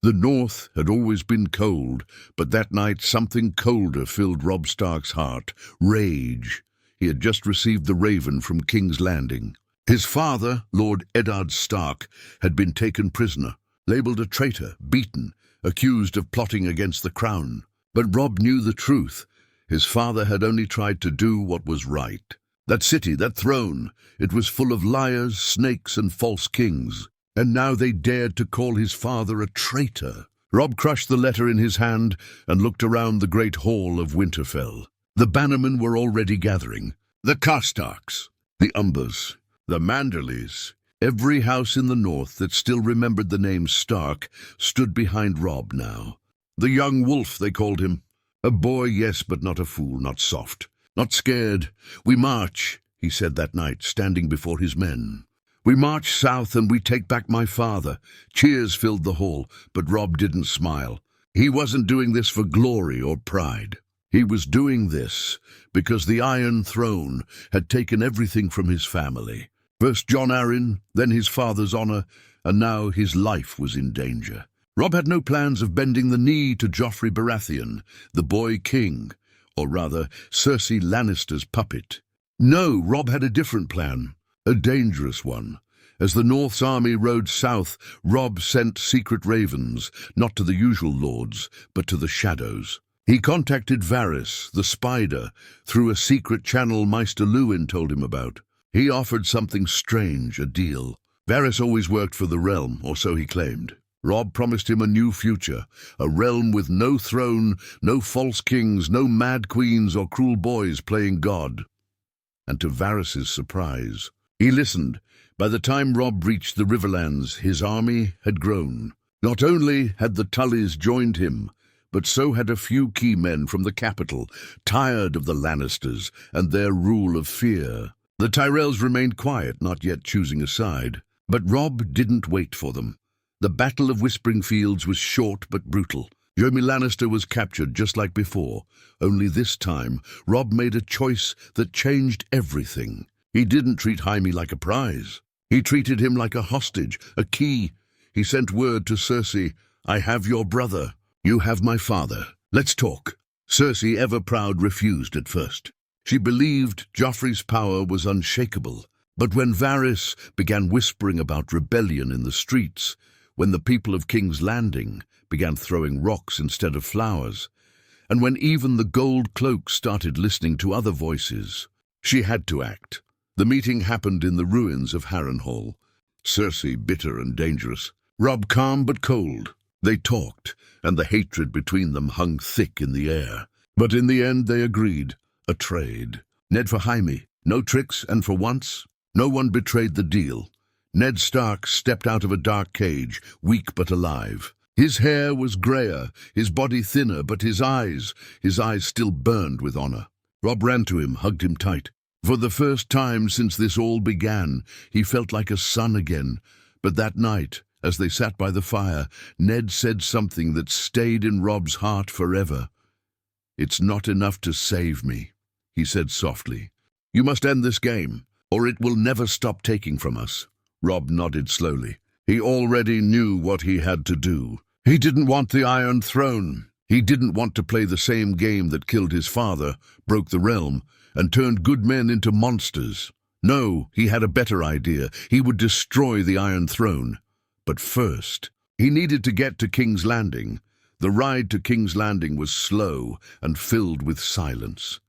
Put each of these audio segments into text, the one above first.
The north had always been cold, but that night something colder filled Robb Stark's heart. Rage. He had just received the raven from King's Landing. His father, Lord Eddard Stark, had been taken prisoner, labelled a traitor, beaten, accused of plotting against the crown. But Robb knew the truth. His father had only tried to do what was right. That city, that throne, it was full of liars, snakes, and false kings. And now they dared to call his father a traitor. Robb crushed the letter in his hand and looked around the great hall of Winterfell. The bannermen were already gathering. The Karstarks, the Umbers, the Manderleys. Every house in the north that still remembered the name Stark stood behind Robb now. The young wolf, they called him. A boy, yes, but not a fool, not soft, not scared. "We march," he said that night, standing before his men. "We march south and we take back my father." Cheers filled the hall, but Robb didn't smile. He wasn't doing this for glory or pride. He was doing this because the Iron Throne had taken everything from his family. First Jon Arryn, then his father's honor, and now his life was in danger. Robb had no plans of bending the knee to Joffrey Baratheon, the boy king, or rather Cersei Lannister's puppet. No, Robb had a different plan, a dangerous one. As the North's army rode south, Robb sent secret ravens, not to the usual lords, but to the shadows. He contacted Varys, the spider, through a secret channel Maester Luwin told him about. He offered something strange, a deal. Varys always worked for the realm, or so he claimed. Robb promised him a new future, a realm with no throne, no false kings, no mad queens or cruel boys playing God. And to Varys's surprise, he listened. By the time Robb reached the Riverlands, his army had grown. Not only had the Tullys joined him, but so had a few key men from the capital, tired of the Lannisters and their rule of fear. The Tyrells remained quiet, not yet choosing a side. But Robb didn't wait for them. The Battle of Whispering Fields was short but brutal. Jaime Lannister was captured just like before. Only this time, Robb made a choice that changed everything. He didn't treat Jaime like a prize. He treated him like a hostage, a key. He sent word to Cersei, "I have your brother. You have my father. Let's talk." Cersei, ever proud, refused at first. She believed Joffrey's power was unshakable. But when Varys began whispering about rebellion in the streets, when the people of King's Landing began throwing rocks instead of flowers, and when even the Gold Cloaks started listening to other voices, she had to act. The meeting happened in the ruins of Harrenhal. Cersei bitter and dangerous, Robb calm but cold. They talked, and the hatred between them hung thick in the air. But in the end they agreed. A trade. Ned for Jaime. No tricks, and for once, no one betrayed the deal. Ned Stark stepped out of a dark cage, weak but alive. His hair was grayer, his body thinner, but his eyes still burned with honor. Robb ran to him, hugged him tight. For the first time since this all began, he felt like a son again. But that night, as they sat by the fire, Ned said something that stayed in Robb's heart forever. "It's not enough to save me," he said softly. "You must end this game, or it will never stop taking from us." Robb nodded slowly. He already knew what he had to do. He didn't want the Iron Throne. He didn't want to play the same game that killed his father, broke the realm, and turned good men into monsters. No, he had a better idea. He would destroy the Iron Throne. But first, he needed to get to King's Landing. The ride to King's Landing was slow and filled with silence.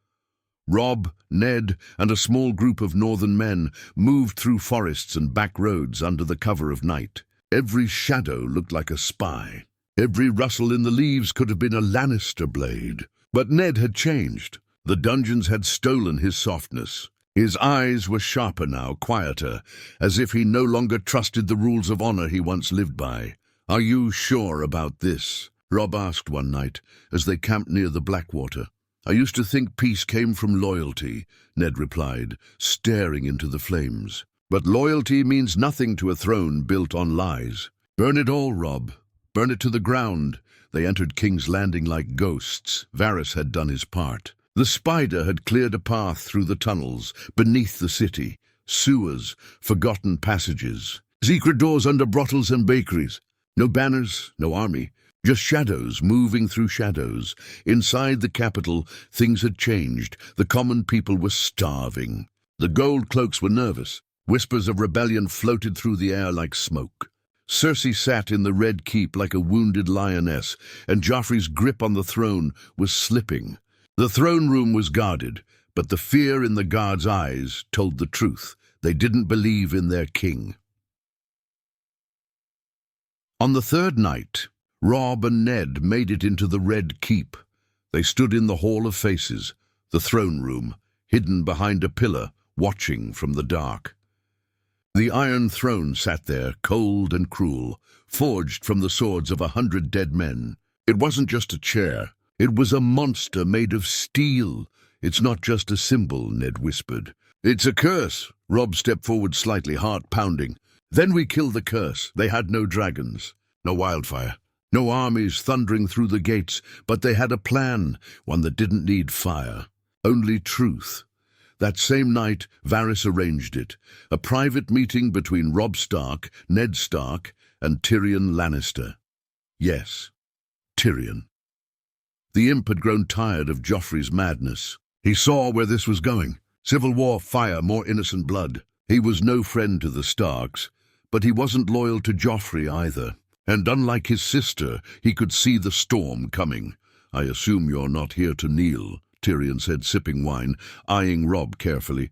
Robb, Ned, and a small group of northern men moved through forests and back roads under the cover of night. Every shadow looked like a spy. Every rustle in the leaves could have been a Lannister blade. But Ned had changed. The dungeons had stolen his softness. His eyes were sharper now, quieter, as if he no longer trusted the rules of honor he once lived by. "Are you sure about this?" Robb asked one night, as they camped near the Blackwater. "I used to think peace came from loyalty," Ned replied, staring into the flames. "But loyalty means nothing to a throne built on lies. Burn it all, Robb. Burn it to the ground." They entered King's Landing like ghosts. Varys had done his part. The spider had cleared a path through the tunnels, beneath the city, sewers, forgotten passages, secret doors under brothels and bakeries. No banners, no army, just shadows moving through shadows. Inside the capital, things had changed. The common people were starving. The gold cloaks were nervous. Whispers of rebellion floated through the air like smoke. Cersei sat in the Red Keep like a wounded lioness, and Joffrey's grip on the throne was slipping. The throne room was guarded, but the fear in the guards' eyes told the truth. They didn't believe in their king. On the third night, Robb and Ned made it into the Red Keep. They stood in the Hall of Faces, the throne room, hidden behind a pillar, watching from the dark. The Iron Throne sat there, cold and cruel, forged from the swords of 100 dead men. It wasn't just a chair. It was a monster made of steel. It's not just a symbol, Ned whispered. It's a curse. Robb stepped forward slightly, heart pounding. Then we killed the curse. They had no dragons, no wildfire, no armies thundering through the gates, but they had a plan, one that didn't need fire, only truth. That same night, Varys arranged it, a private meeting between Robb Stark, Ned Stark, and Tyrion Lannister. Yes, Tyrion. The imp had grown tired of Joffrey's madness. He saw where this was going. Civil war, fire, more innocent blood. He was no friend to the Starks, but he wasn't loyal to Joffrey either. And unlike his sister, he could see the storm coming. I assume you're not here to kneel, Tyrion said, sipping wine, eyeing Robb carefully.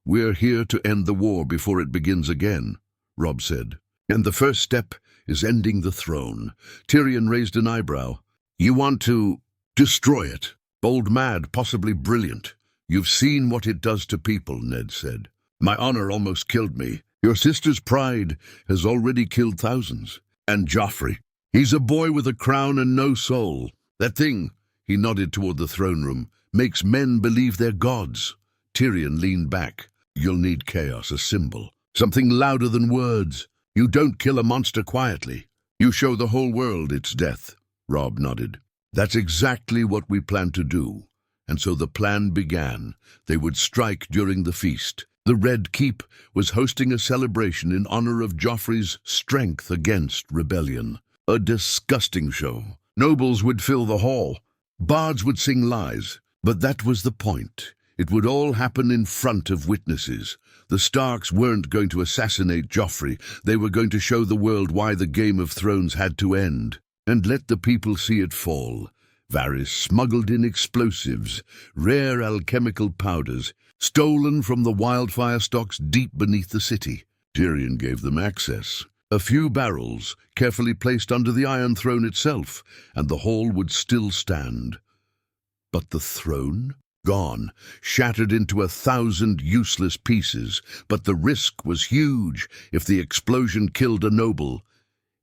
We're here to end the war before it begins again, Robb said. And the first step is ending the throne. Tyrion raised an eyebrow. You want to destroy it? Bold, mad, possibly brilliant. You've seen what it does to people, Ned said. My honor almost killed me. Your sister's pride has already killed thousands. And Joffrey, he's a boy with a crown and no soul. That thing, he nodded toward the throne room, makes men believe they're gods. Tyrion leaned back. You'll need chaos, a symbol. Something louder than words. You don't kill a monster quietly. You show the whole world its death. Robb nodded. That's exactly what we plan to do. And so the plan began. They would strike during the feast. The Red Keep was hosting a celebration in honor of Joffrey's strength against rebellion. A disgusting show. Nobles would fill the hall. Bards would sing lies. But that was the point. It would all happen in front of witnesses. The Starks weren't going to assassinate Joffrey. They were going to show the world why the Game of Thrones had to end. And let the people see it fall. Varys smuggled in explosives, rare alchemical powders, stolen from the wildfire stocks deep beneath the city. Tyrion gave them access. A few barrels, carefully placed under the Iron Throne itself, and the hall would still stand. But the throne? Gone, shattered into 1,000 useless pieces. But the risk was huge. If the explosion killed a noble,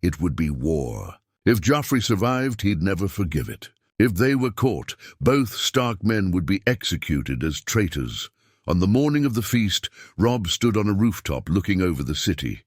it would be war. If Joffrey survived, he'd never forgive it. If they were caught, both Stark men would be executed as traitors. On the morning of the feast, Robb stood on a rooftop looking over the city.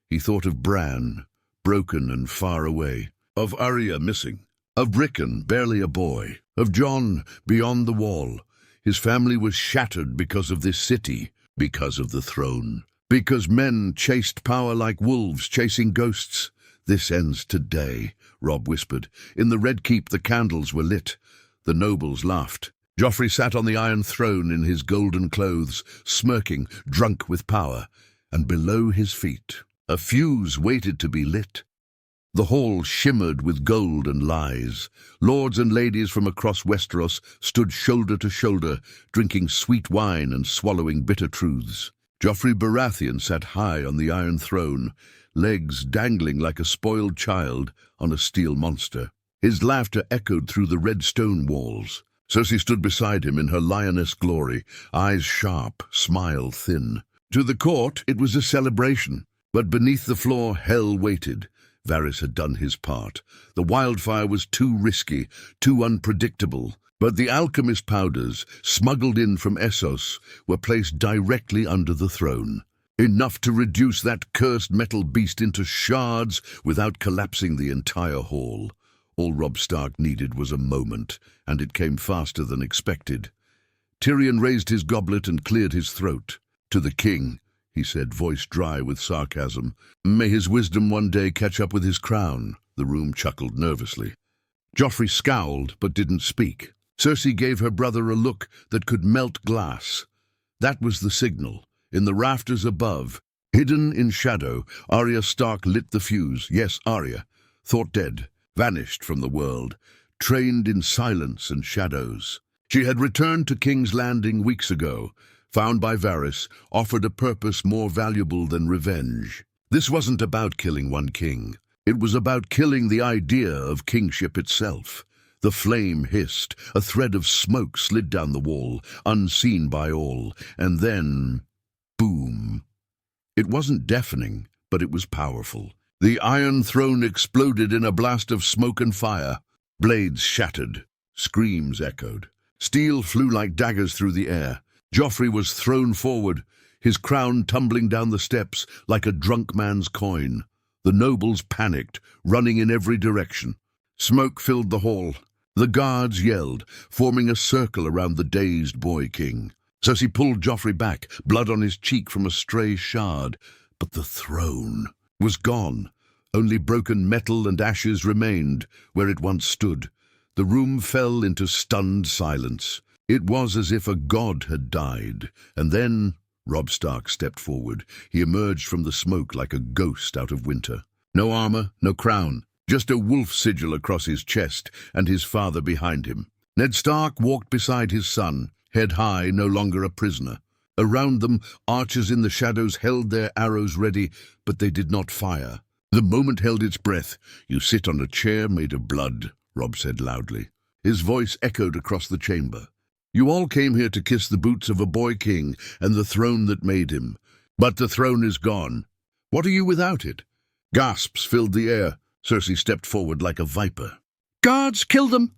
He thought of Bran, broken and far away, of Arya missing, of Rickon, barely a boy, of Jon beyond the wall. His family was shattered because of this city, because of the throne, because men chased power like wolves chasing ghosts. This ends today, Robb whispered. In the Red Keep the candles were lit. The nobles laughed. Joffrey sat on the Iron Throne in his golden clothes, smirking, drunk with power. And below his feet, a fuse waited to be lit. The hall shimmered with gold and lies. Lords and ladies from across Westeros stood shoulder to shoulder, drinking sweet wine and swallowing bitter truths. Joffrey Baratheon sat high on the Iron Throne, legs dangling like a spoiled child on a steel monster. His laughter echoed through the red stone walls. Cersei stood beside him in her lioness glory, eyes sharp, smile thin. To the court, it was a celebration, but beneath the floor, hell waited. Varys had done his part. The wildfire was too risky, too unpredictable. But the alchemist powders, smuggled in from Essos, were placed directly under the throne. Enough to reduce that cursed metal beast into shards without collapsing the entire hall. All Robb Stark needed was a moment, and it came faster than expected. Tyrion raised his goblet and cleared his throat. To the king, he said, voice dry with sarcasm. May his wisdom one day catch up with his crown. The room chuckled nervously. Joffrey scowled but didn't speak. Cersei gave her brother a look that could melt glass. That was the signal. In the rafters above, hidden in shadow, Arya Stark lit the fuse. Yes, Arya, thought dead, vanished from the world, trained in silence and shadows. She had returned to King's Landing weeks ago, found by Varys, offered a purpose more valuable than revenge. This wasn't about killing one king. It was about killing the idea of kingship itself. The flame hissed, a thread of smoke slid down the wall, unseen by all, and then, boom. It wasn't deafening, but it was powerful. The Iron Throne exploded in a blast of smoke and fire. Blades shattered. Screams echoed. Steel flew like daggers through the air. Joffrey was thrown forward, his crown tumbling down the steps like a drunk man's coin. The nobles panicked, running in every direction. Smoke filled the hall. The guards yelled, forming a circle around the dazed boy king. Cersei pulled Joffrey back, blood on his cheek from a stray shard. But the throne was gone. Only broken metal and ashes remained where it once stood. The room fell into stunned silence. It was as if a god had died. And then Robb Stark stepped forward. He emerged from the smoke like a ghost out of winter. No armor, no crown, just a wolf sigil across his chest and his father behind him. Ned Stark walked beside his son, head high, no longer a prisoner. Around them, archers in the shadows held their arrows ready, but they did not fire. The moment held its breath. You sit on a chair made of blood, Robb said loudly. His voice echoed across the chamber. You all came here to kiss the boots of a boy king and the throne that made him. But the throne is gone. What are you without it? Gasps filled the air. Cersei stepped forward like a viper. Guards, kill them!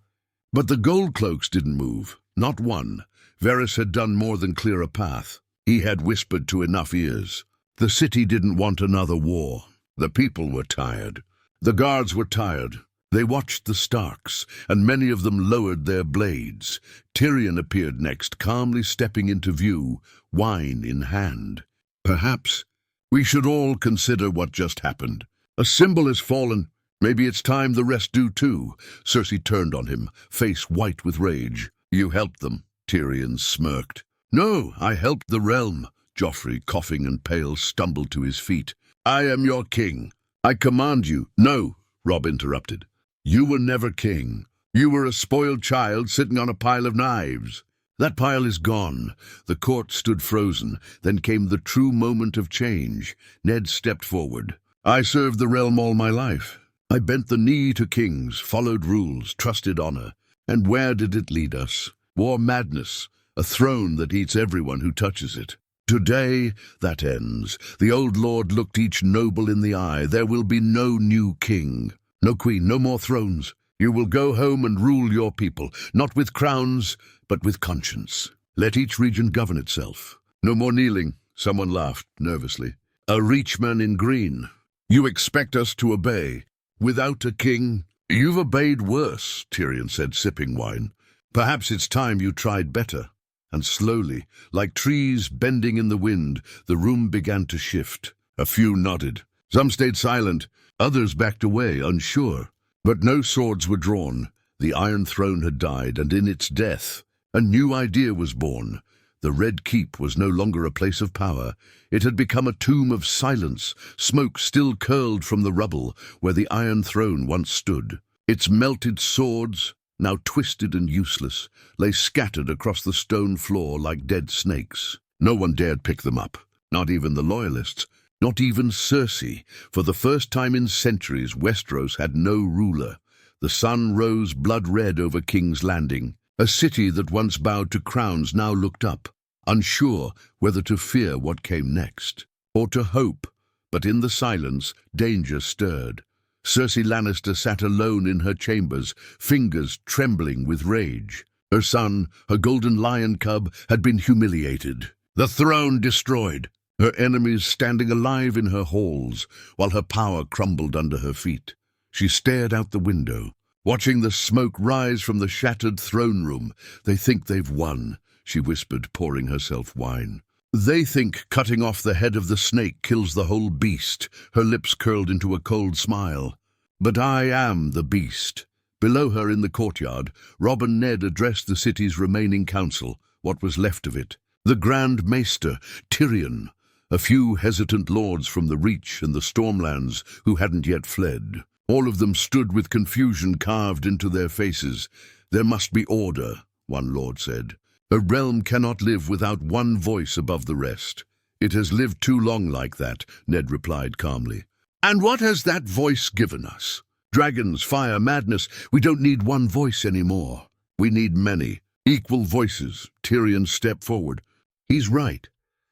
But the gold cloaks didn't move. Not one. Varys had done more than clear a path. He had whispered to enough ears. The city didn't want another war. The people were tired. The guards were tired. They watched the Starks, and many of them lowered their blades. Tyrion appeared next, calmly stepping into view, wine in hand. Perhaps we should all consider what just happened. A symbol has fallen. Maybe it's time the rest do too. Cersei turned on him, face white with rage. You helped them, Tyrion smirked. No, I helped the realm. Joffrey, coughing and pale, stumbled to his feet. I am your king. I command you. No, Robb interrupted. You were never king. You were a spoiled child sitting on a pile of knives. That pile is gone. The court stood frozen. Then came the true moment of change. Ned stepped forward. I served the realm all my life. I bent the knee to kings, followed rules, trusted honor. And where did it lead us? War madness, a throne that eats everyone who touches it. Today, that ends. The old lord looked each noble in the eye. There will be no new king. No queen, no more thrones. You will go home and rule your people, not with crowns, but with conscience. Let each region govern itself. No more kneeling, someone laughed nervously. A reachman in green. You expect us to obey. Without a king? You've obeyed worse, Tyrion said, sipping wine. Perhaps it's time you tried better. And slowly, like trees bending in the wind, the room began to shift. A few nodded. Some stayed silent. Others backed away, unsure. But no swords were drawn. The Iron Throne had died, and in its death, a new idea was born. The Red Keep was no longer a place of power. It had become a tomb of silence. Smoke still curled from the rubble where the Iron Throne once stood. Its melted swords, now twisted and useless, lay scattered across the stone floor like dead snakes. No one dared pick them up, not even the loyalists. Not even Cersei. For the first time in centuries, Westeros had no ruler. The sun rose blood-red over King's Landing. A city that once bowed to crowns now looked up, unsure whether to fear what came next, or to hope. But in the silence, danger stirred. Cersei Lannister sat alone in her chambers, fingers trembling with rage. Her son, her golden lion cub, had been humiliated. The throne destroyed. Her enemies standing alive in her halls, while her power crumbled under her feet. She stared out the window, watching the smoke rise from the shattered throne room. They think they've won, she whispered, pouring herself wine. They think cutting off the head of the snake kills the whole beast. Her lips curled into a cold smile. But I am the beast. Below her in the courtyard, Robb and Ned addressed the city's remaining council, what was left of it. The Grand Maester, Tyrion, a few hesitant lords from the Reach and the Stormlands who hadn't yet fled. All of them stood with confusion carved into their faces. There must be order, one lord said. A realm cannot live without one voice above the rest. It has lived too long like that, Ned replied calmly. And what has that voice given us? Dragons, fire, madness. We don't need one voice anymore. We need many. Equal voices. Tyrion stepped forward. He's right.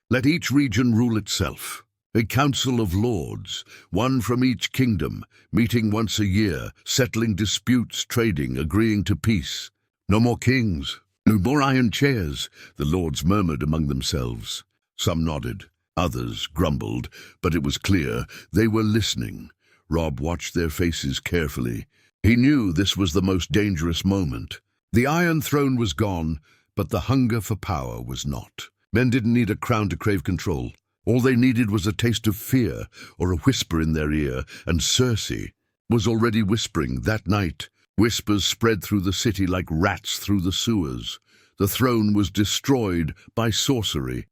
Let each region rule itself. A council of lords, one from each kingdom, meeting once a year, settling disputes, trading, agreeing to peace. No more kings, no more iron chairs, the lords murmured among themselves. Some nodded, others grumbled, but it was clear they were listening. Robb watched their faces carefully. He knew this was the most dangerous moment. The Iron Throne was gone, but the hunger for power was not. Men didn't need a crown to crave control. All they needed was a taste of fear or a whisper in their ear, and Cersei was already whispering that night. Whispers spread through the city like rats through the sewers. The throne was destroyed by sorcery.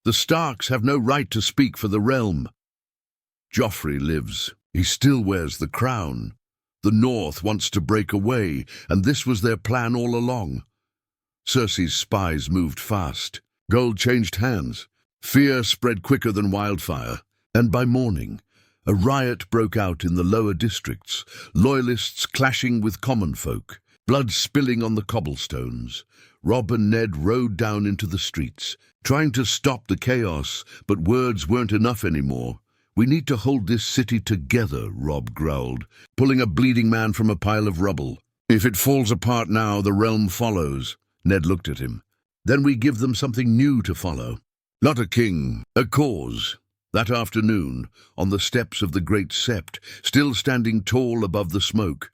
The Starks have no right to speak for the realm. Joffrey lives. He still wears the crown. The North wants to break away, and this was their plan all along. Cersei's spies moved fast. Gold changed hands. Fear spread quicker than wildfire, and by morning, a riot broke out in the lower districts, loyalists clashing with common folk, blood spilling on the cobblestones. Robb and Ned rode down into the streets, trying to stop the chaos, but words weren't enough anymore. We need to hold this city together, Robb growled, pulling a bleeding man from a pile of rubble. If it falls apart now, the realm follows. Ned looked at him. Then we give them something new to follow. Not a king, a cause. That afternoon, on the steps of the Great Sept, still standing tall above the smoke,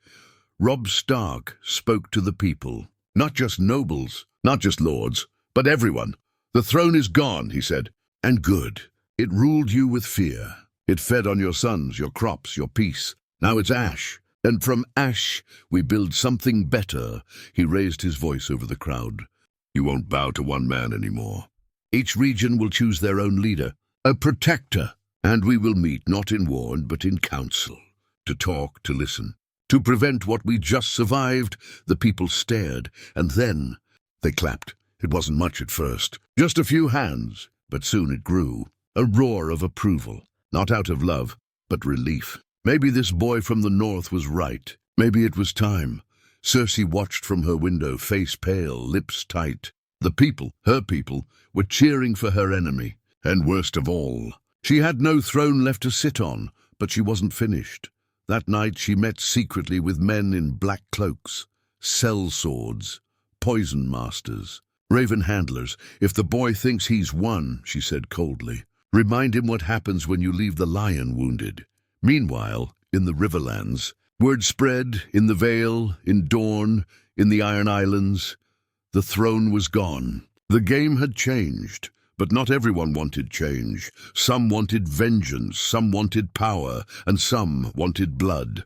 Robb Stark spoke to the people. Not just nobles, not just lords, but everyone. The throne is gone, he said, and good. It ruled you with fear. It fed on your sons, your crops, your peace. Now it's ash, and from ash we build something better. He raised his voice over the crowd. You won't bow to one man anymore. Each region will choose their own leader, a protector, and we will meet not in war but in council, to talk, to listen, to prevent what we just survived. The people stared, and then they clapped. It wasn't much at first, just a few hands, but soon it grew, a roar of approval, not out of love, but relief. Maybe this boy from the north was right. Maybe it was time. Cersei watched from her window, face pale, lips tight. The people, her people, were cheering for her enemy. And worst of all, she had no throne left to sit on, but she wasn't finished. That night she met secretly with men in black cloaks, sell swords, poison masters, raven handlers. If the boy thinks he's won, she said coldly, remind him what happens when you leave the lion wounded. Meanwhile, in the Riverlands, word spread in the Vale, in Dorne, in the Iron Islands. The throne was gone. The game had changed, but not everyone wanted change. Some wanted vengeance, some wanted power, and some wanted blood.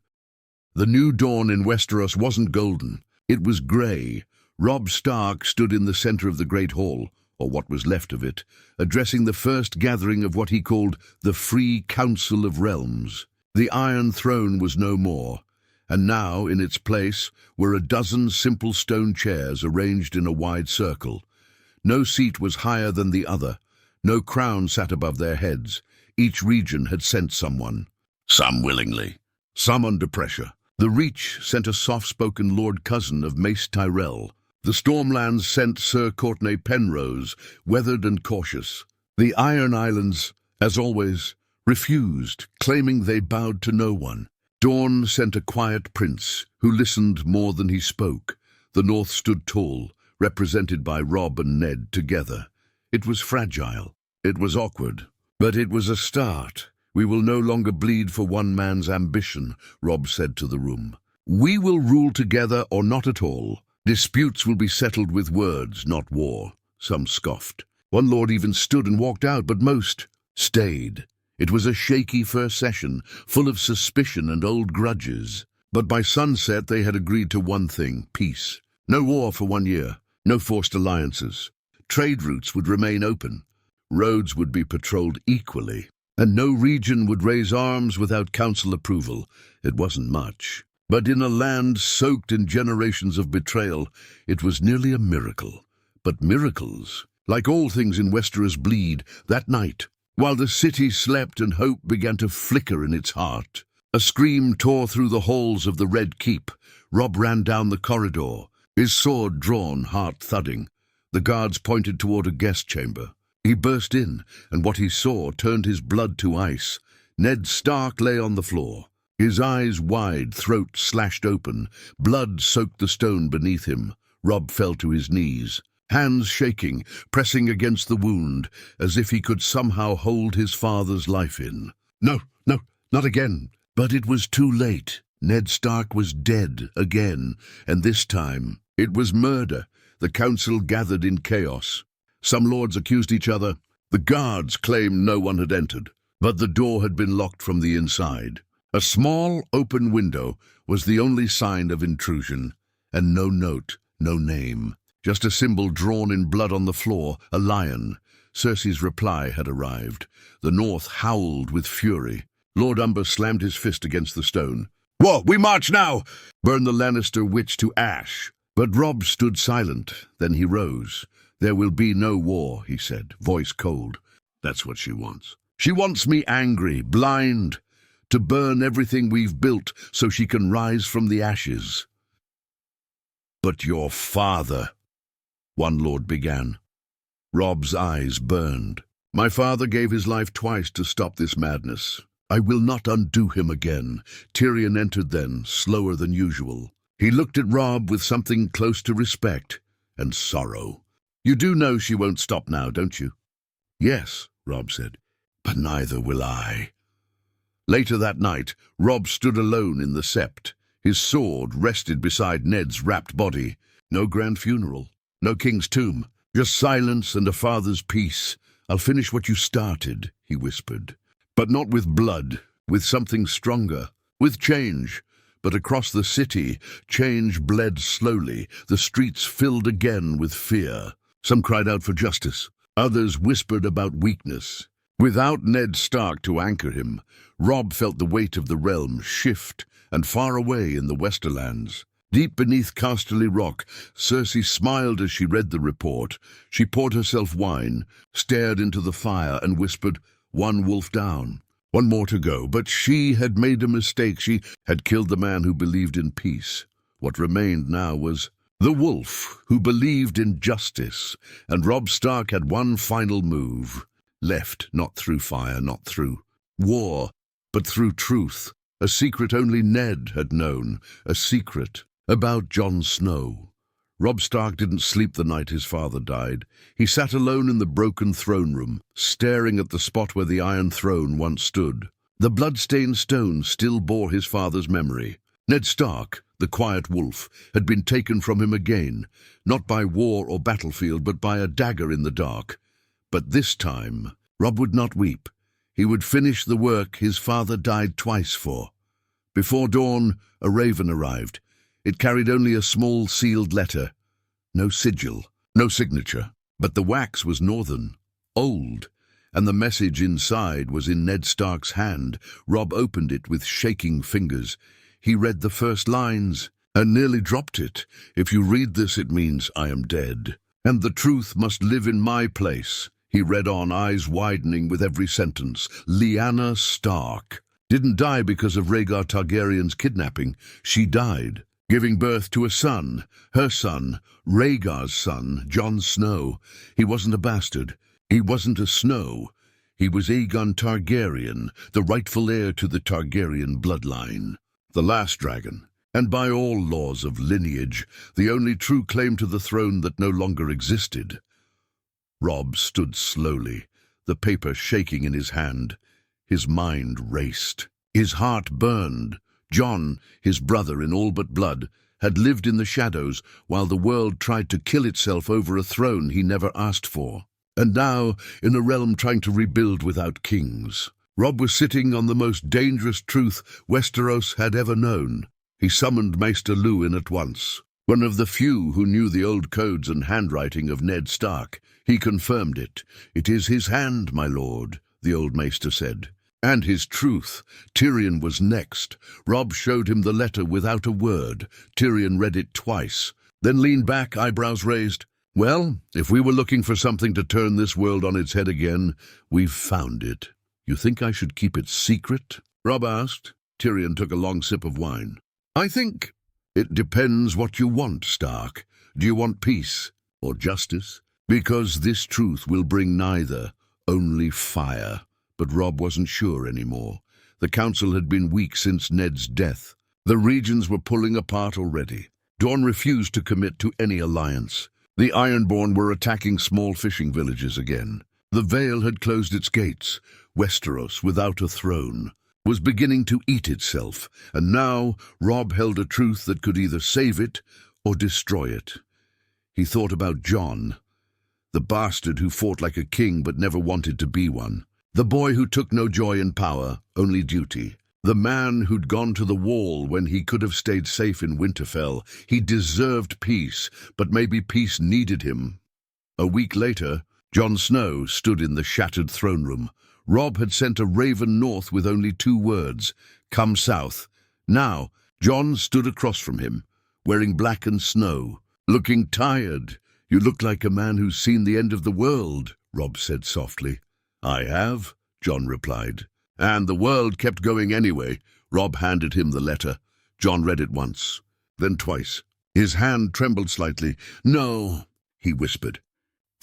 The new dawn in Westeros wasn't golden. It was grey. Robb Stark stood in the center of the Great Hall, or what was left of it, addressing the first gathering of what he called the Free Council of Realms. The Iron Throne was no more, and now in its place were a dozen simple stone chairs arranged in a wide circle. No seat was higher than the other. No crown sat above their heads. Each region had sent someone. Some willingly, some under pressure. The Reach sent a soft-spoken lord cousin of Mace Tyrell. The Stormlands sent Sir Courtenay Penrose, weathered and cautious. The Iron Islands, as always, refused, claiming they bowed to no one. Dorne sent a quiet prince who listened more than he spoke. The North stood tall, represented by Robb and Ned together. It was fragile. It was awkward. But it was a start. We will no longer bleed for one man's ambition, Robb said to the room. We will rule together or not at all. Disputes will be settled with words, not war. Some scoffed. One lord even stood and walked out, but most stayed. It was a shaky first session, full of suspicion and old grudges. But by sunset they had agreed to one thing: peace. No war for 1 year, no forced alliances. Trade routes would remain open. Roads would be patrolled equally. And no region would raise arms without council approval. It wasn't much. But in a land soaked in generations of betrayal, it was nearly a miracle. But miracles, like all things in Westeros, bleed. That night, while the city slept and hope began to flicker in its heart, a scream tore through the halls of the Red Keep. Robb ran down the corridor, his sword drawn, heart thudding. The guards pointed toward a guest chamber. He burst in, and what he saw turned his blood to ice. Ned Stark lay on the floor, his eyes wide, throat slashed open. Blood soaked the stone beneath him. Robb fell to his knees, hands shaking, pressing against the wound, as if he could somehow hold his father's life in. No, not again. But it was too late. Ned Stark was dead again, and this time it was murder. The council gathered in chaos. Some lords accused each other. The guards claimed no one had entered, but the door had been locked from the inside. A small, open window was the only sign of intrusion, and no note, no name. Just a symbol drawn in blood on the floor, a lion. Cersei's reply had arrived. The North howled with fury. Lord Umber slammed his fist against the stone. "What? We march now! Burn the Lannister witch to ash!" But Robb stood silent. Then he rose. "There will be no war," he said, voice cold. "That's what she wants. She wants me angry, blind, to burn everything we've built so she can rise from the ashes." "But your father," one lord began. Robb's eyes burned. "My father gave his life twice to stop this madness. I will not undo him again." Tyrion entered then, slower than usual. He looked at Robb with something close to respect and sorrow. "You do know she won't stop now, don't you?" "Yes," Robb said, "but neither will I." Later that night, Robb stood alone in the sept. His sword rested beside Ned's wrapped body. No grand funeral, no king's tomb, just silence and a father's peace. "I'll finish what you started," he whispered. "But not with blood, with something stronger, with change." But across the city, change bled slowly. The streets filled again with fear. Some cried out for justice. Others whispered about weakness. Without Ned Stark to anchor him, Robb felt the weight of the realm shift, and far away in the Westerlands, deep beneath Casterly Rock, Cersei smiled as she read the report. She poured herself wine, stared into the fire, and whispered, "One wolf down. One more to go." But she had made a mistake. She had killed the man who believed in peace. What remained now was the wolf who believed in justice. And Robb Stark had one final move. Left, not through fire, not through war, but through truth. A secret only Ned had known. A secret about Jon Snow. Robb Stark didn't sleep the night his father died. He sat alone in the broken throne room, staring at the spot where the Iron Throne once stood. The blood-stained stone still bore his father's memory. Ned Stark, the quiet wolf, had been taken from him again, not by war or battlefield, but by a dagger in the dark. But this time, Robb would not weep. He would finish the work his father died twice for. Before dawn, a raven arrived. It carried only a small sealed letter. No sigil, no signature. But the wax was northern, old, and the message inside was in Ned Stark's hand. Robb opened it with shaking fingers. He read the first lines and nearly dropped it. "If you read this, it means I am dead, and the truth must live in my place." He read on, eyes widening with every sentence. Lyanna Stark didn't die because of Rhaegar Targaryen's kidnapping. She died giving birth to a son, her son, Rhaegar's son, Jon Snow. He wasn't a bastard. He wasn't a Snow. He was Aegon Targaryen, the rightful heir to the Targaryen bloodline. The last dragon, and by all laws of lineage, the only true claim to the throne that no longer existed. Robb stood slowly, the paper shaking in his hand. His mind raced. His heart burned. Jon, his brother in all but blood, had lived in the shadows while the world tried to kill itself over a throne he never asked for. And now, in a realm trying to rebuild without kings, Robb was sitting on the most dangerous truth Westeros had ever known. He summoned Maester Luwin at once. One of the few who knew the old codes and handwriting of Ned Stark. He confirmed it. "It is his hand, my lord," the old maester said. "And his truth." Tyrion was next. Robb showed him the letter without a word. Tyrion read it twice, then leaned back, eyebrows raised. "Well, if we were looking for something to turn this world on its head again, we've found it. You think I should keep it secret?" Robb asked. Tyrion took a long sip of wine. "I think it depends what you want, Stark. Do you want peace or justice? Because this truth will bring neither, only fire." But Robb wasn't sure anymore. The council had been weak since Ned's death. The regions were pulling apart already. Dorne refused to commit to any alliance. The Ironborn were attacking small fishing villages again. The Vale had closed its gates. Westeros, without a throne, was beginning to eat itself, and now Robb held a truth that could either save it or destroy it. He thought about Jon, the bastard who fought like a king but never wanted to be one. The boy who took no joy in power, only duty. The man who'd gone to the wall when he could have stayed safe in Winterfell. He deserved peace, but maybe peace needed him. A week later, Jon Snow stood in the shattered throne room. Robb had sent a raven north with only 2 words, "Come south." Now, Jon stood across from him, wearing blackened snow, looking tired. "You look like a man who's seen the end of the world," Robb said softly. "I have," Jon replied. "And the world kept going anyway." Robb handed him the letter. Jon read it once, then twice. His hand trembled slightly. "No," he whispered.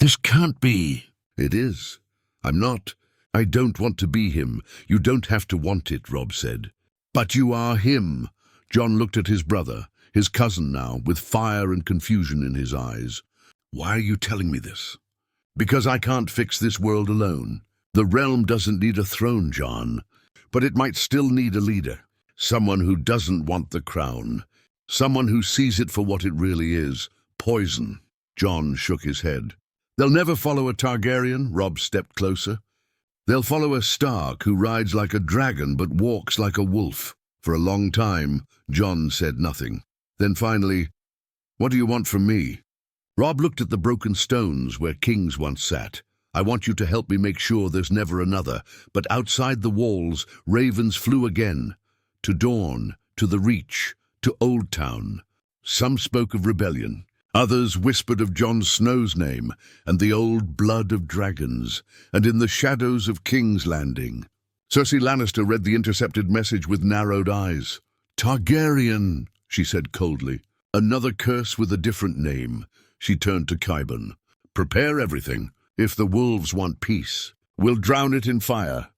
"This can't be." "It is. I'm not. I don't want to be him." "You don't have to want it," Robb said. "But you are him." Jon looked at his brother, his cousin now, with fire and confusion in his eyes. "Why are you telling me this?" "Because I can't fix this world alone. The realm doesn't need a throne, Jon, but it might still need a leader. Someone who doesn't want the crown. Someone who sees it for what it really is, poison." Jon shook his head. "They'll never follow a Targaryen." Robb stepped closer. "They'll follow a Stark who rides like a dragon but walks like a wolf." For a long time, Jon said nothing. Then finally, "What do you want from me?" Robb looked at the broken stones where kings once sat. "I want you to help me make sure there's never another." But outside the walls, ravens flew again. To Dorne, to the Reach, to Old Town. Some spoke of rebellion. Others whispered of Jon Snow's name and the old blood of dragons, and in the shadows of King's Landing. Cersei Lannister read the intercepted message with narrowed eyes. "Targaryen," she said coldly. "Another curse with a different name." She turned to Qyburn. "Prepare everything. If the wolves want peace, we'll drown it in fire."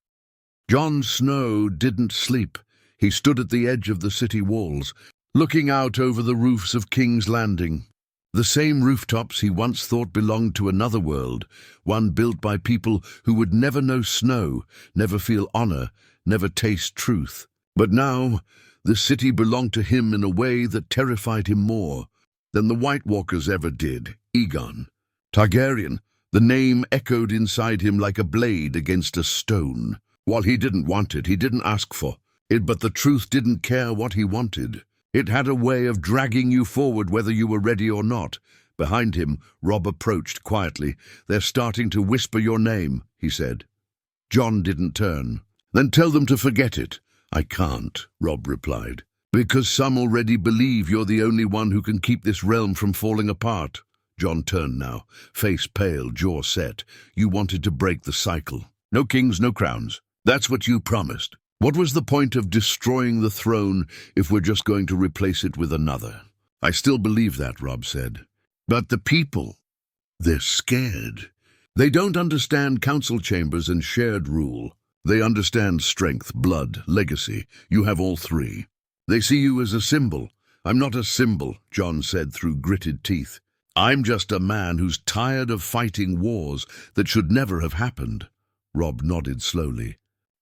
Jon Snow didn't sleep. He stood at the edge of the city walls, looking out over the roofs of King's Landing. The same rooftops he once thought belonged to another world, one built by people who would never know snow, never feel honor, never taste truth. But now, the city belonged to him in a way that terrified him more than the White Walkers ever did. Aegon. Targaryen. The name echoed inside him like a blade against a stone. While he didn't want it, he didn't ask for it, but the truth didn't care what he wanted. It had a way of dragging you forward whether you were ready or not. Behind him, Robb approached quietly. "They're starting to whisper your name," he said. Jon didn't turn. "Then tell them to forget it." "I can't," Robb replied. "Because some already believe you're the only one who can keep this realm from falling apart." Jon turned now, face pale, jaw set. "You wanted to break the cycle. No kings, no crowns. That's what you promised. What was the point of destroying the throne if we're just going to replace it with another?" "I still believe that," Robb said. "But the people, they're scared. They don't understand council chambers and shared rule. They understand strength, blood, legacy. You have all 3. They see you as a symbol." "I'm not a symbol," Jon said through gritted teeth. "I'm just a man who's tired of fighting wars that should never have happened." Robb nodded slowly.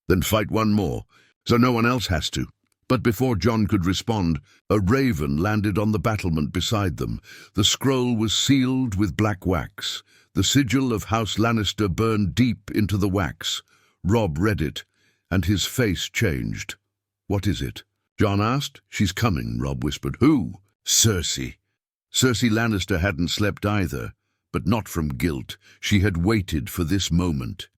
"Then fight one more, so no one else has to." But before Jon could respond, a raven landed on the battlement beside them. The scroll was sealed with black wax. The sigil of House Lannister burned deep into the wax. Robb read it, and his face changed. "What is it?" Jon asked. "She's coming," Robb whispered. "Who?" "Cersei." Cersei Lannister hadn't slept either, but not from guilt. She had waited for this moment.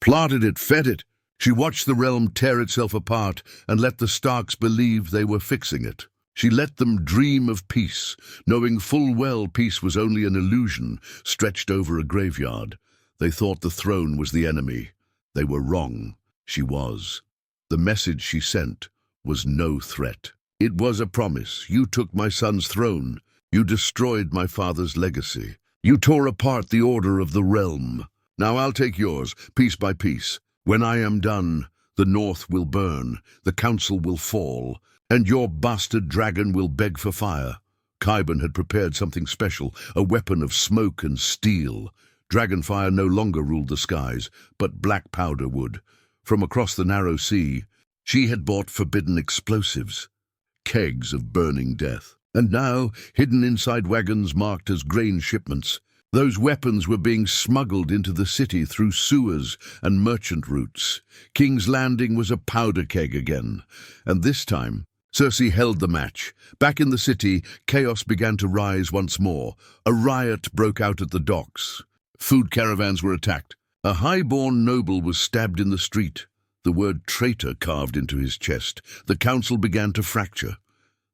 Plotted it, fed it. She watched the realm tear itself apart and let the Starks believe they were fixing it. She let them dream of peace, knowing full well peace was only an illusion stretched over a graveyard. They thought the throne was the enemy. They were wrong. She was. The message she sent was no threat. It was a promise. You took my son's throne. You destroyed my father's legacy. You tore apart the order of the realm. Now I'll take yours, piece by piece. When I am done, the North will burn, the council will fall, and your bastard dragon will beg for fire. Qyburn had prepared something special, a weapon of smoke and steel. Dragonfire no longer ruled the skies, but black powder would. From across the narrow sea, she had bought forbidden explosives, kegs of burning death. And now, hidden inside wagons marked as grain shipments, those weapons were being smuggled into the city through sewers and merchant routes. King's Landing was a powder keg again, and this time Cersei held the match. Back in the city, chaos began to rise once more. A riot broke out at the docks. Food caravans were attacked. A high-born noble was stabbed in the street. The word traitor carved into his chest. The council began to fracture.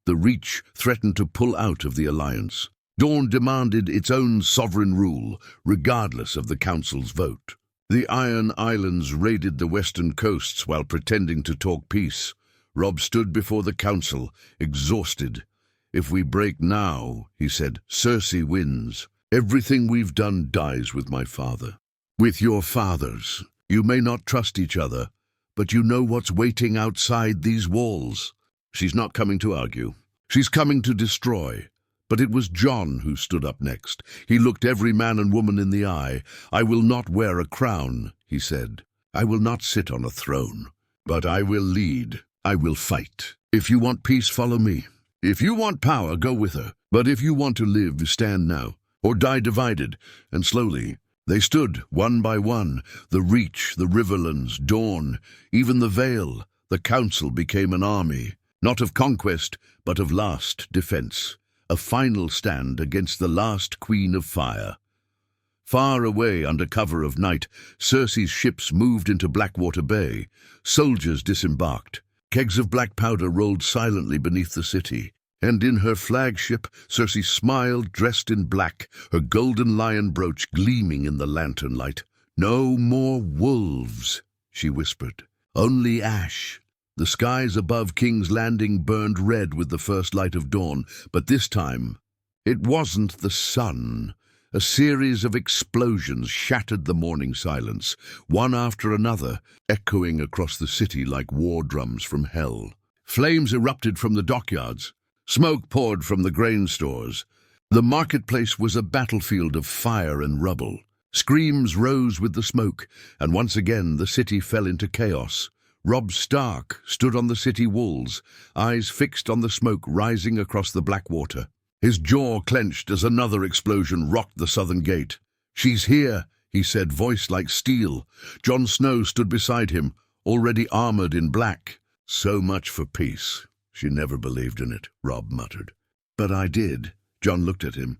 The Reach threatened to pull out of the alliance. Dorne demanded its own sovereign rule, regardless of the council's vote. The Iron Islands raided the western coasts while pretending to talk peace. Robb stood before the council, exhausted. "If we break now," he said, "Cersei wins. Everything we've done dies with my father. With your fathers. You may not trust each other, but you know what's waiting outside these walls." She's not coming to argue. She's coming to destroy. But it was Jon who stood up next. He looked every man and woman in the eye. "I will not wear a crown," he said. "I will not sit on a throne. But I will lead. I will fight. If you want peace, follow me. If you want power, go with her. But if you want to live, stand now, or die divided." And slowly, they stood, one by one. The Reach, the Riverlands, Dorne, even the Vale. The council became an army, not of conquest, but of last defense. A final stand against the last Queen of Fire. Far away under cover of night, Cersei's ships moved into Blackwater Bay. Soldiers disembarked. Kegs of black powder rolled silently beneath the city. And in her flagship, Cersei smiled, dressed in black, her golden lion brooch gleaming in the lantern light. "No more wolves," she whispered. "Only ash." The skies above King's Landing burned red with the first light of dawn, but this time it wasn't the sun. A series of explosions shattered the morning silence, one after another, echoing across the city like war drums from hell. Flames erupted from the dockyards. Smoke poured from the grain stores. The marketplace was a battlefield of fire and rubble. Screams rose with the smoke, and once again the city fell into chaos. Robb Stark stood on the city walls, eyes fixed on the smoke rising across the Blackwater. His jaw clenched as another explosion rocked the southern gate. "She's here," he said, voice like steel. Jon Snow stood beside him, already armored in black. "So much for peace." "She never believed in it," Robb muttered. "But I did." Jon looked at him.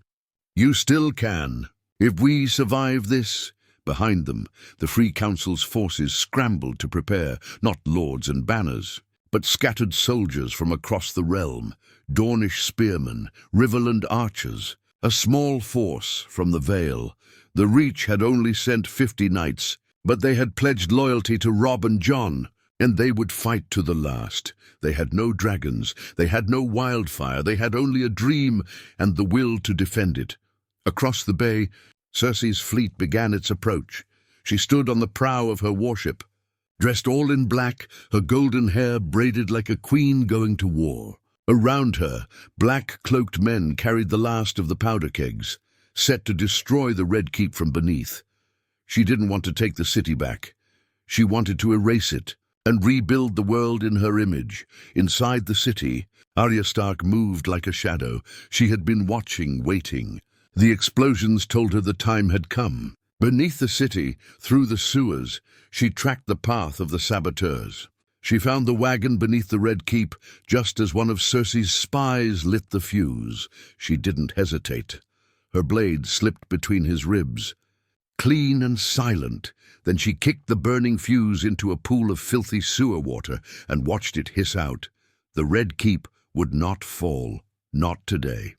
"You still can. If we survive this." Behind them, the Free Council's forces scrambled to prepare, not lords and banners, but scattered soldiers from across the realm, Dornish spearmen, Riverland archers, a small force from the Vale. The Reach had only sent 50 knights, but they had pledged loyalty to Robb and Jon, and they would fight to the last. They had no dragons, they had no wildfire, they had only a dream and the will to defend it. Across the bay, Cersei's fleet began its approach. She stood on the prow of her warship, dressed all in black, her golden hair braided like a queen going to war. Around her, black-cloaked men carried the last of the powder kegs, set to destroy the Red Keep from beneath. She didn't want to take the city back. She wanted to erase it, and rebuild the world in her image. Inside the city, Arya Stark moved like a shadow. She had been watching, waiting. The explosions told her the time had come. Beneath the city, through the sewers, she tracked the path of the saboteurs. She found the wagon beneath the Red Keep just as one of Cersei's spies lit the fuse. She didn't hesitate. Her blade slipped between his ribs. Clean and silent, then she kicked the burning fuse into a pool of filthy sewer water and watched it hiss out. The Red Keep would not fall, not today.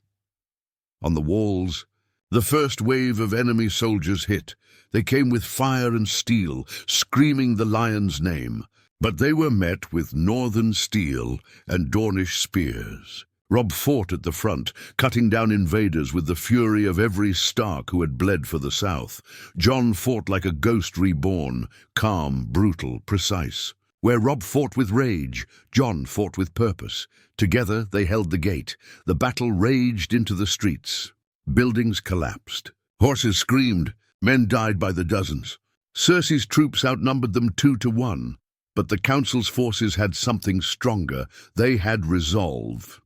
On the walls, the first wave of enemy soldiers hit. They came with fire and steel, screaming the lion's name. But they were met with northern steel and Dornish spears. Robb fought at the front, cutting down invaders with the fury of every Stark who had bled for the south. Jon fought like a ghost reborn, calm, brutal, precise. Where Robb fought with rage, Jon fought with purpose. Together they held the gate. The battle raged into the streets. Buildings collapsed. Horses screamed. Men died by the dozens. Cersei's troops outnumbered them 2-1. But the Council's forces had something stronger. They had resolve.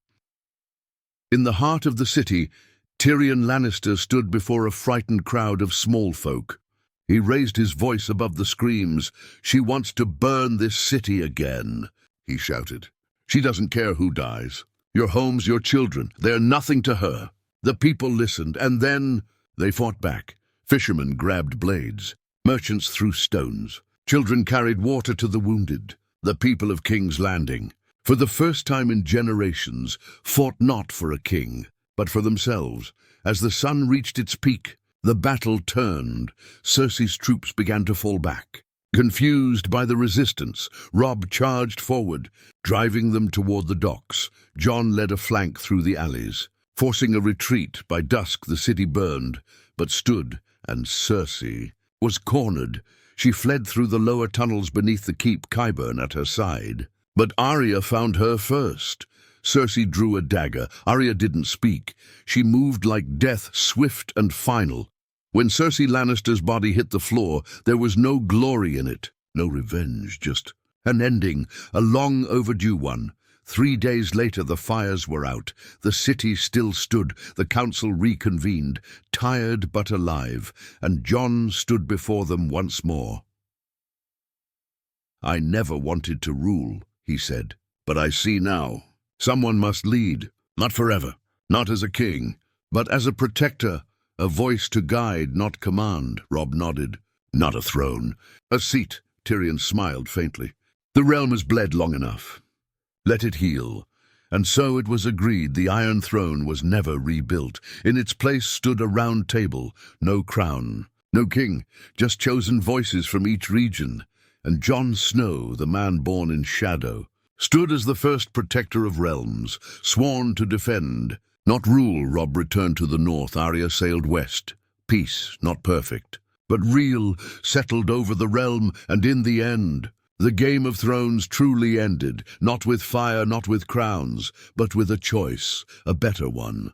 In the heart of the city, Tyrion Lannister stood before a frightened crowd of small folk. He raised his voice above the screams. "She wants to burn this city again," he shouted. "She doesn't care who dies. Your homes, your children, they're nothing to her." The people listened, and then they fought back. Fishermen grabbed blades. Merchants threw stones. Children carried water to the wounded. The people of King's Landing, for the first time in generations, fought not for a king, but for themselves. As the sun reached its peak, the battle turned. Cersei's troops began to fall back. Confused by the resistance, Robb charged forward, driving them toward the docks. Jon led a flank through the alleys. Forcing a retreat, by dusk the city burned, but stood, and Cersei was cornered. She fled through the lower tunnels beneath the keep, Qyburn at her side. But Arya found her first. Cersei drew a dagger. Arya didn't speak. She moved like death, swift and final. When Cersei Lannister's body hit the floor, there was no glory in it, no revenge, just an ending, a long overdue one. 3 days later the fires were out. The city still stood. The council reconvened, tired but alive, and Jon stood before them once more. "I never wanted to rule," he said, "but I see now. Someone must lead, not forever, not as a king, but as a protector, a voice to guide, not command." Robb nodded. "Not a throne. A seat." Tyrion smiled faintly. "The realm has bled long enough. Let it heal." And so it was agreed. The Iron Throne was never rebuilt. In its place stood a round table, no crown, no king, just chosen voices from each region. And Jon Snow, the man born in shadow, stood as the first protector of realms, sworn to defend, not rule. Robb returned to the north. Arya sailed west. Peace, not perfect, but real, settled over the realm, and in the end, the Game of Thrones truly ended, not with fire, not with crowns, but with a choice, a better one.